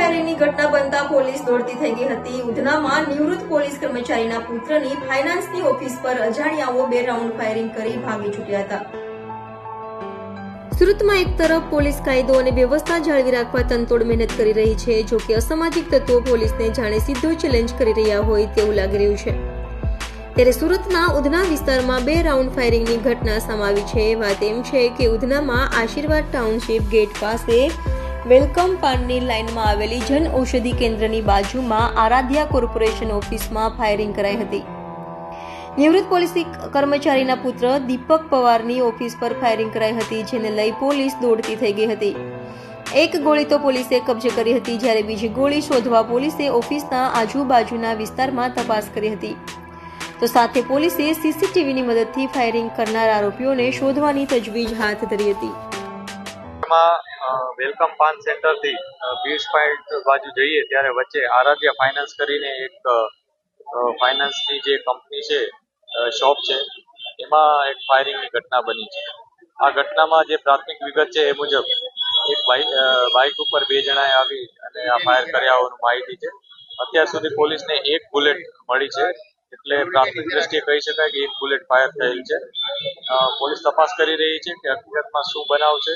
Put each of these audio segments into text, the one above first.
ફાયરિંગની ઘટના બનતા પોલીસ દોડતી થઈ ગઈ હતી। ઉધનામાં નિવૃત્ત પોલીસ કર્મચારીના પુત્રની ફાઇનાન્સની ઓફિસ પર અજાણ્યાઓ 2 રાઉન્ડ ફાયરિંગ કરી ભાગી છૂટ્યા હતા। સુરતમાં એક તરફ પોલીસ કાયદો અને વ્યવસ્થા જાળવી રાખવા તનતોડ મહેનત કરી રહી છે, જો કે અસામાજિક તત્વો પોલીસને જાણે સીધો ચેલેન્જ કરી રહ્યા હોય તેવું લાગી રહ્યું છે। ત્યારે સુરતના ઉધના વિસ્તારમાં 2 રાઉન્ડ ફાયરિંગની ઘટના સામે આવી છે। વાત એમ છે કે ઉધનામાં આશીર્વાદ ટાઉનશીપ ગેટ પાસે વેલકમ પાનની લાઇનમાં આવેલી જન ઔષધિ કેન્દ્રની બાજુમાં આરાધ્યા કોર્પોરેશન ઓફિસમાં ફાયરિંગ કરાઈ હતી। નિવૃત્ત પોલીસ કર્મચારીના પુત્ર દીપક પવારની ઓફિસ પર ફાયરિંગ કરાઈ હતી, જેને લઈ પોલીસ દોડતી થઈ ગઈ હતી। એક ગોળી તો પોલીસે કબજે કરી હતી, જ્યારે બીજી ગોળી શોધવા પોલીસે ઓફિસના આજુબાજુના વિસ્તારમાં તપાસ કરી હતી। તો સાથે પોલીસે સીસીટીવીની મદદથી ફાયરિંગ કરનાર આરોપીઓને શોધવાની તજવીજ હાથ ધરી હતી। વેલકમ પાન સેન્ટર થી બીચ પોઈન્ટ બાજુ જઈએ ત્યારે વચ્ચે આરાધ્યા ફાઇનાન્સ કરીને એક ફાઇનાન્સની જે કંપની છે, શોપ છે, એમાં એક ફાયરિંગની ઘટના બની છે। આ ઘટનામાં જે પ્રાથમિક વિગત છે એ મુજબ એક બાઇક ઉપર 2 જણાએ આવી અને આ ફાયર કર્યા હોવાની માહિતી છે। અત્યાર સુધી પોલીસને 1 બુલેટ મળી છે, એટલે પ્રાથમિક દ્રષ્ટિએ કહી શકાય કે 1 બુલેટ ફાયર થયેલ છે। પોલીસ તપાસ કરી રહી છે કે હકીકતમાં શું બનાવ છે।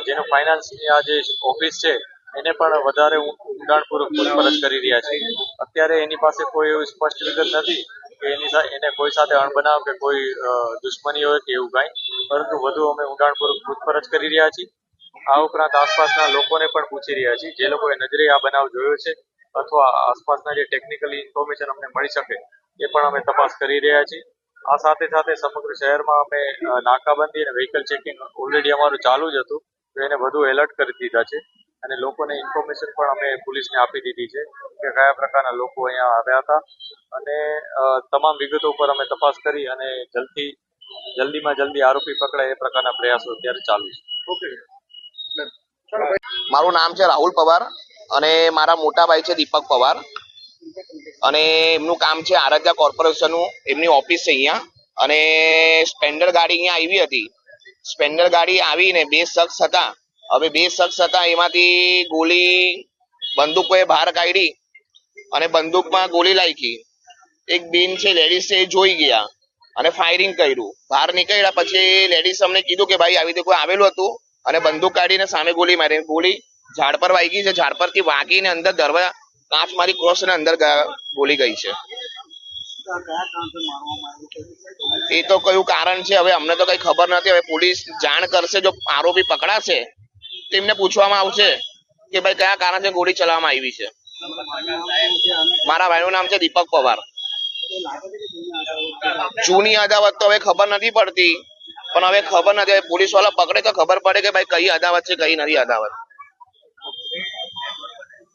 જેનો ફાઇનાન્સની આ જે ઓફિસ છે એને પણ વધારે ઊંડાણપૂર્વક પૂછપરછ કરી રહ્યા છે। અત્યારે એની પાસે કોઈ એવી સ્પષ્ટ વિગત નથી કે એને કોઈ સાથે અણબનાવ કે કોઈ દુશ્મની હોય કે એવું કાંઈ, પરંતુ વધુ અમે ઊંડાણપૂર્વક પૂછપરછ કરી રહ્યા છીએ। આ ઉપરાંત આસપાસના લોકોને પણ પૂછી રહ્યા છીએ, જે લોકોએ નજરે આ બનાવ જોયો છે અથવા આસપાસના જે ટેકનિકલી ઇન્ફોર્મેશન અમને મળી શકે એ પણ અમે તપાસ કરી રહ્યા છીએ। આ સાથે સાથે સમગ્ર શહેરમાં અમે નાકાબંધી અને વ્હીકલ ચેકિંગ ઓલરેડી અમારું ચાલુ જ હતું, તો એને વધુ એલર્ટ કરી દીધા છે અને લોકોને ઇન્ફોર્મેશન પણ અમે પોલીસને આપી દીધી છે કે કયા પ્રકારના લોકો અહીંયા આવ્યા હતા અને તમામ વિગતો ઉપર અમે તપાસ કરી અને જલ્દીમાં જલ્દી આરોપી પકડાય એ પ્રકારના પ્રયાસો અત્યારે ચાલુ છે। મારું નામ છે રાહુલ પવાર અને મારા મોટા ભાઈ છે દીપક પવાર અને એમનું કામ છે આરાધ્યા કોર્પોરેશનનું, એમની ઓફિસ છે અહીંયા। અને સ્પેન્ડર ગાડી અહીંયા આવી હતી। સ્પેન્ડર ગાડી આવીને 2 શખ્સ હતા। હવે 2 શખ્સ હતા, એમાંથી ગોળી બંદૂકોએ બહાર કાઢી અને બંદૂકમાં ગોળી લાગી। એક બેન છે લેડીઝ છે, એ જોઈ ગયા અને ફાયરિંગ કર્યું। બહાર નીકળ્યા પછી લેડીઝ અમને કીધું કે ભાઈ આવી રીતે કોઈ આવેલું હતું અને બંદૂક કાઢીને સામે ગોળી મારી। ગોળી ઝાડ પર વાગી છે, ઝાડ પરથી વાગીને અંદર દરવાજા કાચ મારી ક્રોસ અને અંદર ગોળી ગઈ છે। એ તો કયું કારણ છે હવે અમને તો કઈ ખબર નથી। હવે પોલીસ જાણ કરશે, જો આરોપી પકડાશે તેમને પૂછવામાં આવશે કે ભાઈ કયા કારણથી ગોળી ચલાવવામાં આવી છે। મારા ભાઈનું નામ છે દીપક પવાર। જૂની અદાવત તો હવે ખબર નથી પડતી, પણ હવે ખબર નથી, પોલીસ વાળા પકડે તો ખબર પડે કે ભાઈ કઈ અદાવત છે કઈ નથી અદાવત।